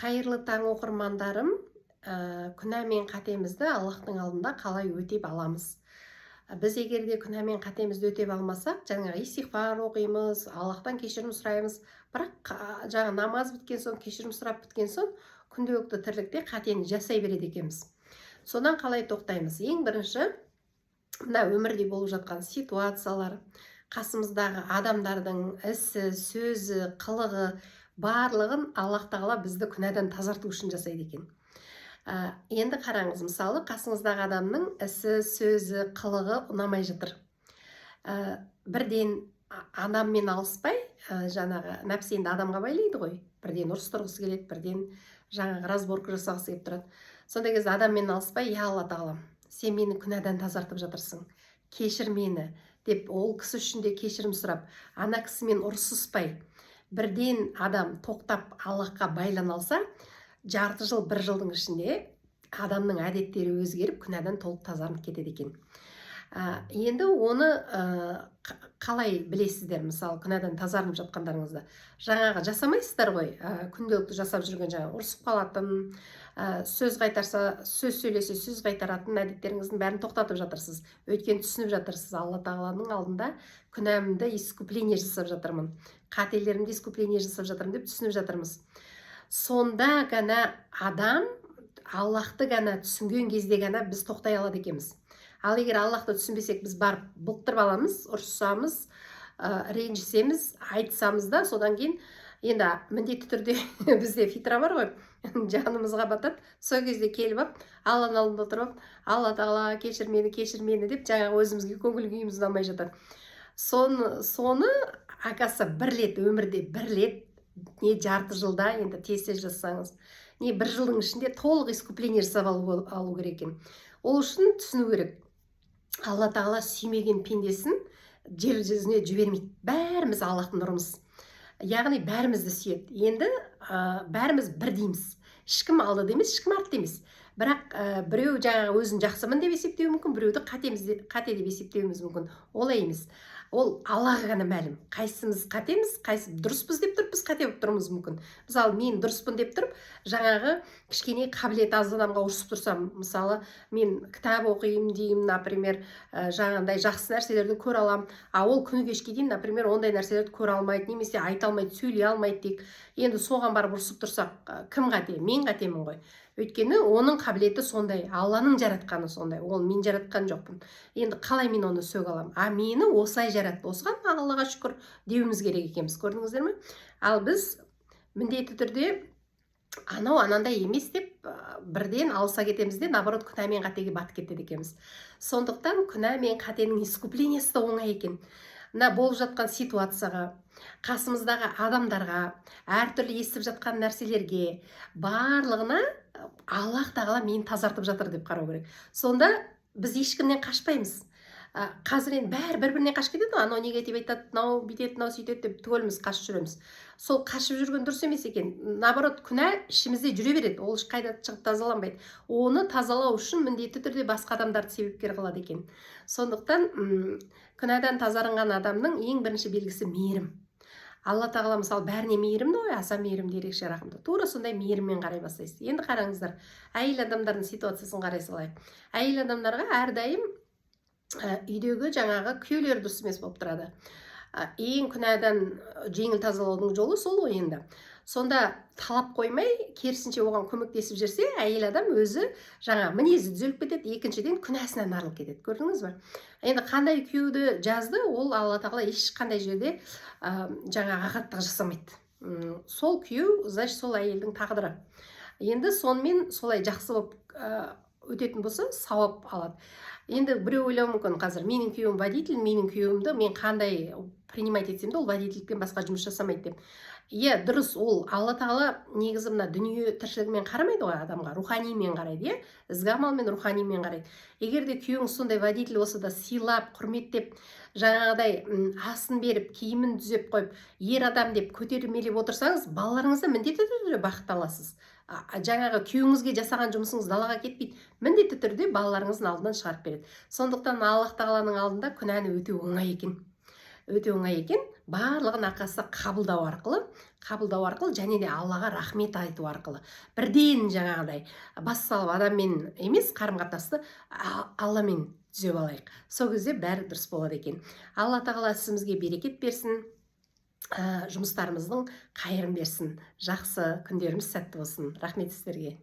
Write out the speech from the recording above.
Қайырлы таң оқырмандарым, күнә мен қатемізді Аллахтың алдында қалай өтеп аламыз? Біз егерде күнә мен қатемізді өтеп алмасақ, жаңағы истиғфар оқимыз, Аллахтан кешірім сұраймыз. Бірақ жаңа намаз біткен соң, кешірім сұрап біткен соң, күнделікті тірлікте қатені жасай береді екенбіз. Содан қалай тоқтаймыз? Ең бірінші, мына өмірде болып жатқан ситуациялар, қасымыздағы адамдардың ісі, сөзі, қылығы, барлығын Аллах тағала бізді күнәдан тазарту үшін жасайды екен. Енді қараңыз, мысалы, қасыңыздағы адамның ісі, сөзі, қылығы ұнамай жатыр. Бірден адаммен алыспай, жаңағы нәпсі енді адамға байлайды ғой. Бірден ұрыс тұрғысы келеді, бірден жаңағы разборка жасағысы келіп тұрады. Сондай кезде адаммен алыспай, я Алла тағалам, сен мені күнәдан тазартып жатырсың, кешір мені деп ол кісі үшін де кешірім сұрап, ана кісімен ұрсыспай, бірден адам тоқтап Аллахқа байлана алса, жарты жыл, бір жылдың ішінде адамның әдеттері өзгеріп, күнәдан толық тазарып кетеді екен. Енді оны қалай білесіздер? Мысалы, күнәдан тазарып жатқандарыңызды жаңағы жасамайсыздар ғой, күнделікті жасап жүрген жаңағы ұрсып қалатын, сөз қайтарса, сөз сөйлесе, сөз қайтаратын әдеттеріңіздің бәрін тоқтатып жатырсыз. Өйткені түсініп жатырсыз, Алла тағаланың алдында күнәмді искупление жасап жатырмын, қателерімді искупление жасап жатырмын деп түсініп жатырмыз. Сонда ғана адам Аллахты ғана түсінген кезде ғана біз тоқтай алады екенбіз. Ал егер Аллахты түсінбесек, біз барып бұқтырып аламыз, ұрсамыз, ренжісеміз, айтсамыз да, содан кейін енді міндетті түрде бізде фитра бар ғой, жанымызға батады. Сол кезде келіп алып, Алланың алдында отырып, Алла тағала кешір мені деп, жаңағы өзімізге көңіл күйіміз ұнамай жатыр. Соны акасы өмірде бір рет, не жарты жылда, енді тез жасаңыз, не бір жылдың ішінде толық искупление жасап алу керек екен. Ол үшін түсіну керек. Алла тағала сүймеген пендесін жер жүзіне жібермейді. Бәріміз Аллахтың нұрымыз. Яғни бәрімізді сүйеді. Енді бәріміз бір дейміз. Ешкім алдыда емес, ешкім артта емес. Бірақ біреу жаңағы өзін жақсымын деп есептеуі мүмкін, біреуді қате деп есептеуіміз мүмкін. Олай емес. Ол Аллаға ғана мәлім. Қайсымыз қатеміз, қайсымыз дұрыспыз деп тұрып, біз қате болып тұруымыз мүмкін. Мысалы, мен дұрыспын деп тұрып, жаңағы кішкене қабілеті аз адамға ұрысып тұрсам, мысалы, мен кітап оқимын деймін, например, жаңағындай жақсы нәрселерді көре аламын, а ол күні кешке дейін, например, ондай нәрселерді көре алмайды, немесе айта алмайды, сөйлей алмайды дейік. Енді соған барып ұрысып тұрсақ, кім қате? Мен қатемін ғой. Өйткені оның қабілеті сондай, Алланың жаратқаны сондай, ол мен жаратқан жоқпын. Енді қалай мен оны сөге аламын? Мені осылай жаратты, осыған Аллаға шүкір деуіміз керек екенбіз, көрдіңіздер ме? Ал біз міндетті түрде анандай емес деп бірден алыса кетеміз де, наоборот, күнә мен қатеге батып кетеді екенбіз. Сондықтан күнә мен қатенің искуплениясы да оңай екен. Мына болып жатқан ситуацияға, қасымыздағы адамдарға, әртүрлі естіп жатқан нәрселерге, барлығына Аллах тағала мені тазартып жатыр деп қарау керек. Сонда біз ешкімнен қашпаймыз. Қазір енді бәрі бір-бірінен қашып кетеді, анау негатив айтады, мынау бүйтеді, мынау сөйтеді деп түгеліміз қашып жүреміз. Сол қашып жүрген дұрыс емес екен. Наоборот, күнә ішімізде жүре береді, ол ешқайда шығып тазаланбайды. Оны тазалау үшін міндетті түрде басқа адамдарды себепкер қылады екен. Сондықтан күнәдан тазарынған адамның ең бірінші белгісі мейірім. Алла тағала мысалы бәріне мейірімді ғой, аса мейірімді, ерекше рахымды. Тура сондай мейіріммен қарай бастайсыз. Енді қараңыздар, әйел адамдардың ситуациясын қарай салайық. Әйел адамдарға әрдайым үйдегі жаңағы күйеулері дұрыс емес болып тұрады. Ең күнәдан жеңіл тазалаудың жолы сол ғой енді. Сонда талап қоймай, керісінше оған көмектесіп жүрсе, әйел адам өзі жаңа мінезі түзеліп кетеді, екіншіден күнәсінен арылып кетеді. Көрдіңіз бе? Енді қандай күйеуді жазды, ол Алла тағала ешқандай жерде жаңа ағаттық жасамайды. Сол күйеу, значит, сол әйелдің тағдыры. Енді сонымен солай жақсы болып өтетін болса, сауап алады. Енді біреу ойлауы мүмкін, қазір менің күйеуім водитель, менің күйеуімді мен қандай принимать етсем де, ол водительдіктен басқа жұмыс жасамайды деп. Дұрыс, ол Алла тағала негізі мына дүние тіршілігімен қарамайды ғой адамға, руханимен қарайды, ізгі амалмен, руханимен қарайды. Егер де күйеуіңіз сондай водитель болса да сыйлап, құрметтеп, жаңағыдай асын беріп, киімін түзеп қойып, ер адам деп көтермелеп отырсаңыз, балаларыңызды міндетті түрде бақытты аласыз. Жаңағы күйеуіңізге жасаған жұмысыңыз далаға кетпейді, міндетті түрде балаларыңыздың алдынан шығарып береді. Сондықтан Аллах тағаланың алдында күнәні өте оңай екен. барлығын арқасы қабылдау арқылы және де Аллаға рахмет айту арқылы бірден жаңағыдай бас салып адаммен емес қарым-қатынасты Алламен түзеп алайық. Сол кезде бәрі дұрыс болады екен. Алла тағала ісімізге берекет берсін, жұмыстарымыздың қайырын берсін. Жақсы күндеріміз сәтті болсын. Рахмет сіздерге.